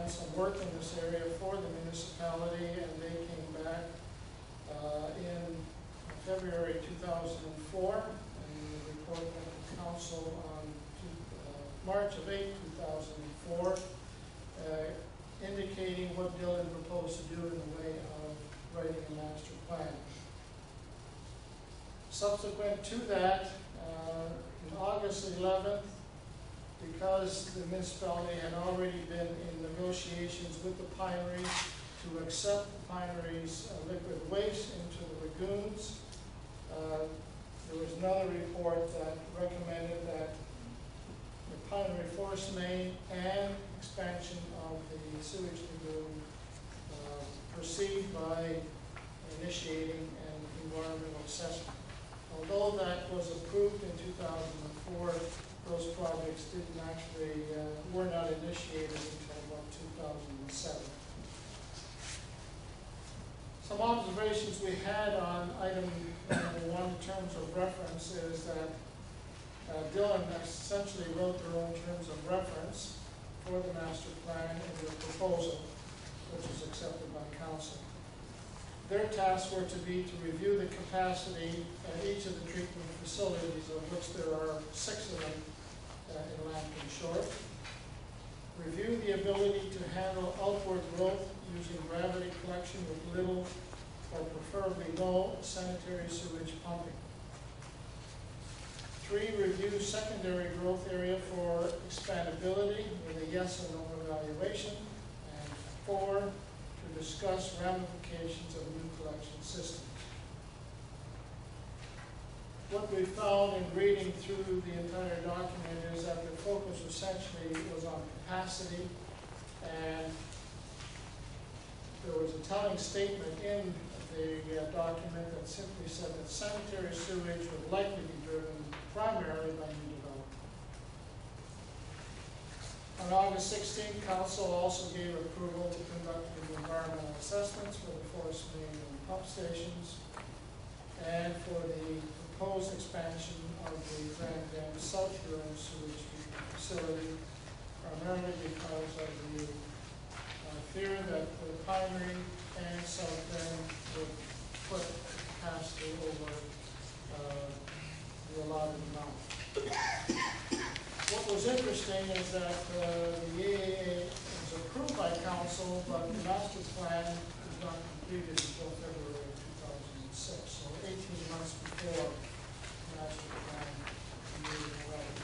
done some work in this area for the municipality, and they came back in February 2004, and the report went to council on March of 8, 2004, indicating what Dillon proposed to do in the way of writing a master plan. Subsequent to that, on August 11th, because the municipality had already been in negotiations with the pinery to accept the pinery's liquid waste into the lagoons, there was another report that recommended that the pinery force main and expansion of the sewage lagoon proceed by initiating an environmental assessment. Although that was approved in 2004, those projects didn't actually, were not initiated until about 2007. Some observations we had on item number 1 in terms of reference is that Dillon essentially wrote their own terms of reference for the master plan in their proposal, which was accepted by council. Their tasks were to be to review the capacity at each of the treatment facilities, of which there are 6 of them in Lambton Shore. Review the ability to handle outward growth using gravity collection with little or preferably no sanitary sewage pumping. 3, review secondary growth area for expandability with a yes or no evaluation. And 4, to discuss ramifications of new collection systems. What we found in reading through the entire document is that the focus essentially was on capacity, and there was a telling statement in the document that simply said that sanitary sewage would likely be driven primarily by new development. On August 16th, council also gave approval to conduct the environmental assessments for the force main and pump stations, and for the proposed expansion of the Grand Dam South Huron sewage treatment facility, primarily because of the fear that the pinery and South Bend would put capacity over the allotted amount. What was interesting is that the EAA was approved by council, but the master plan was not completed until February of 2006, so 18 months before the master plan was ready.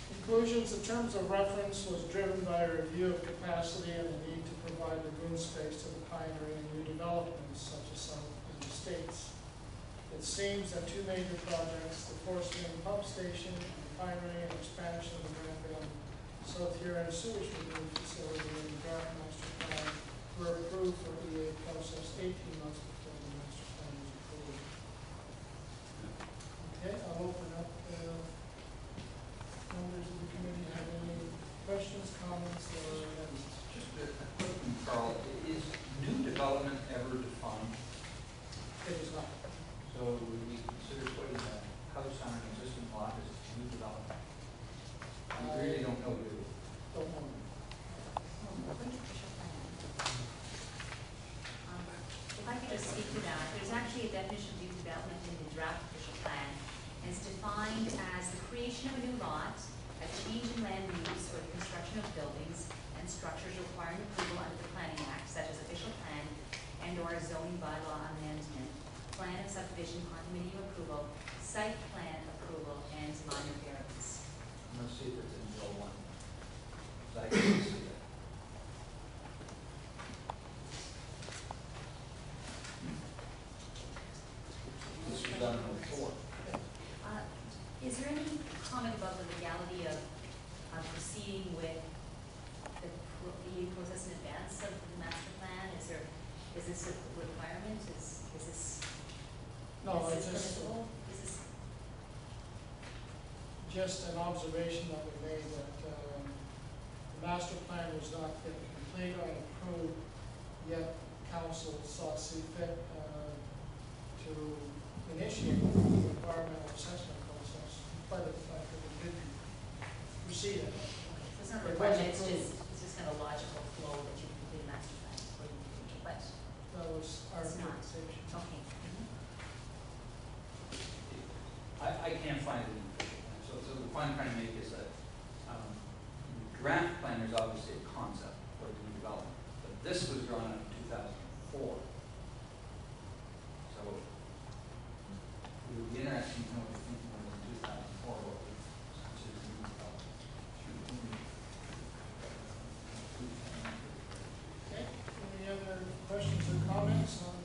Conclusions, in terms of reference, was driven by a review of capacity and the need to provide lagoon space to the pinery and new developments such as some in the States. It seems that 2 major projects, the force main pump station and the pinery and expansion of the Grand Dam South Huron sewage lagoon facility in the draft master plan were approved for EA process 18 months before the master plan was approved. Okay, I'll open up. Members of the committee have any questions, comments, or amendments? Just a quick one, Carl. Is new development ever defined? It is not. So would we consider putting a house on an existing lot as new development? We really don't know, do we? Don't know. If I could just speak to that, there's actually a definition of new development in the draft official plan, and it's defined as the creation of a new lot, a change in land use, or the construction of buildings and structures requiring approval under the Planning Act, such as official plan and/or zoning bylaw amendment, plan of subdivision condominium approval, site plan approval, and minor variance. I'm going to see if it's in Bill 1. So I can see that. This was done before. Is there any comment about the legality of proceeding with the process in advance of the master plan? Is this a requirement? Is this No, is it's this permissible? Is this just an observation that we made that the master plan was not yet complete or approved, yet council saw see fit to initiate the environmental assessment process, despite the fact that it didn't proceed at that So point. it's not a It was requirement, approved. it's just kind of a logical flow that you can complete a master plan according to the, but, That was our It's not. interpretation. okay. I can't find it in the official plan, so the point I'm trying to make is that, draft plan is obviously a concept for the development, but this was drawn up in 2004. So, it would be interesting to know what you're thinking of in 2004, what we consider new development. Okay, any other questions or comments on,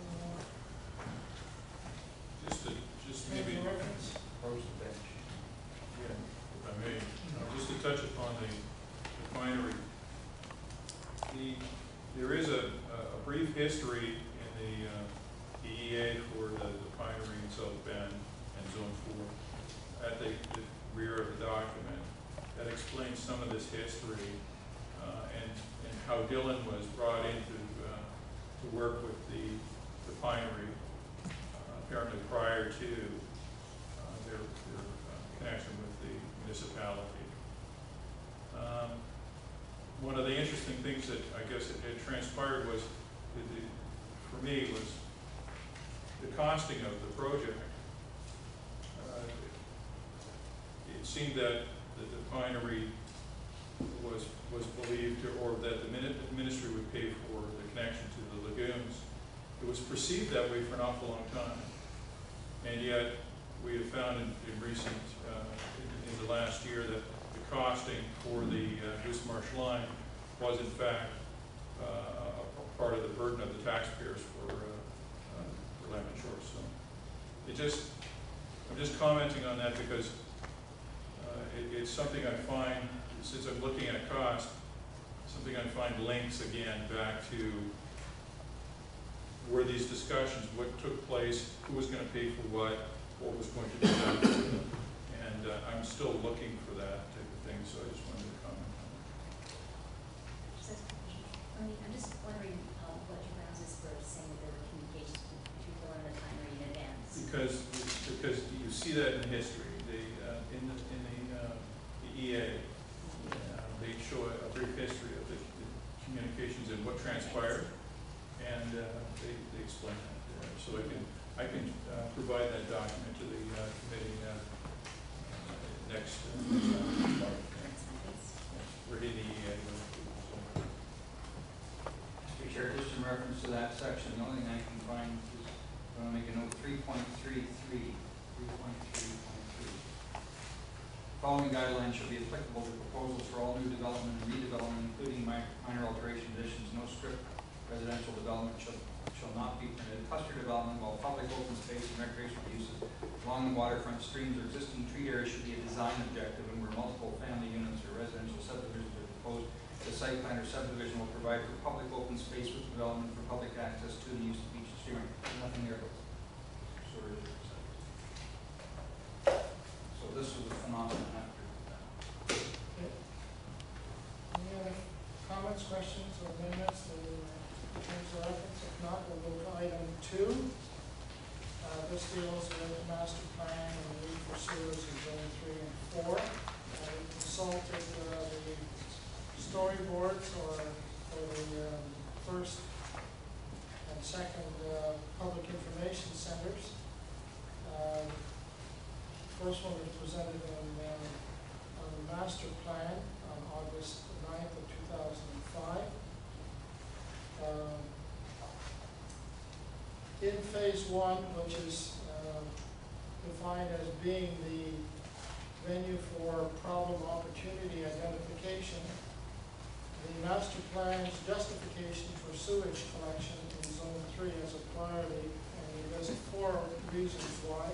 Just maybe, the reference? Rose the bench. yeah, if I may, just to touch upon the refinery. There is a brief history in the EA for the refinery in South Bend and Zone 4 at the rear of the document that explains some of this history and how Dylan was brought in to work with the refinery apparently prior to their connection with the municipality. One of the interesting things that I guess it transpired was, for me, was the costing of the project. It seemed that the refinery was believed, or that the ministry would pay for the connection to the lagoons. It was perceived that way for an awful long time. And yet, we have found in recent, in the last year, that the costing for the Goose Marsh line was in fact a part of the burden of the taxpayers for Lemon Shore. So, I'm just commenting on that because it's something I find, since I'm looking at cost, something I find links again back to were these discussions, what took place, who was going to pay for what was going to be done for them. And I'm still looking for that type of thing, so I just wanted to comment on that. I'm just wondering what your grounds is for saying that there were communications between Dylan and the refinery in advance. Because you see that in history. In the EA, they show a brief history of the communications and what transpired. And they explain that there. So I can provide that document to the committee next we're in the EA. Mr. Chair, just in reference to that section, the only thing I can find is, I'm going to make a note, 3.33. Following guidelines should be applicable to proposals for all new development and redevelopment, including minor alteration additions. No strip residential development shall not be permitted. Cluster development, while public open space and recreational uses along the waterfront, streams, or existing tree areas should be a design objective, and where multiple family units or residential subdivisions are proposed, the site plan or subdivision will provide for public open space with development for public access to the use of each stream. There's nothing there. So this was a phenomenon after that. Okay. Any other comments, questions, or amendments to terms of reference? If not, we'll go to item 2. This deals with the master plan and the need for sewers in zone 3 and 4. We consulted the storyboards or the first and second public information centers. First one was presented on the master plan on August 9th of 2005. In phase 1, which is defined as being the venue for problem opportunity identification, the master plan's justification for sewage collection in zone 3 as a priority, and he lists 4 reasons why.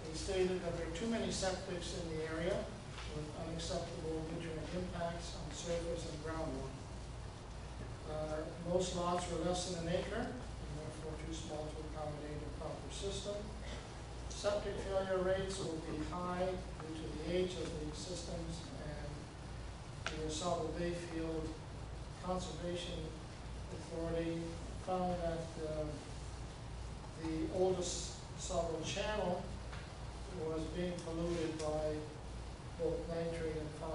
He stated that there are too many septics in the area with unacceptable nutrient impacts on surface and groundwater. Most lots were less than an acre, and therefore too small to accommodate a proper system. Septic failure rates will be high due to the age of the systems, and the Saddle Bayfield Conservation Authority found that the oldest Saddle Channel was being polluted by both nitrate and phosphorus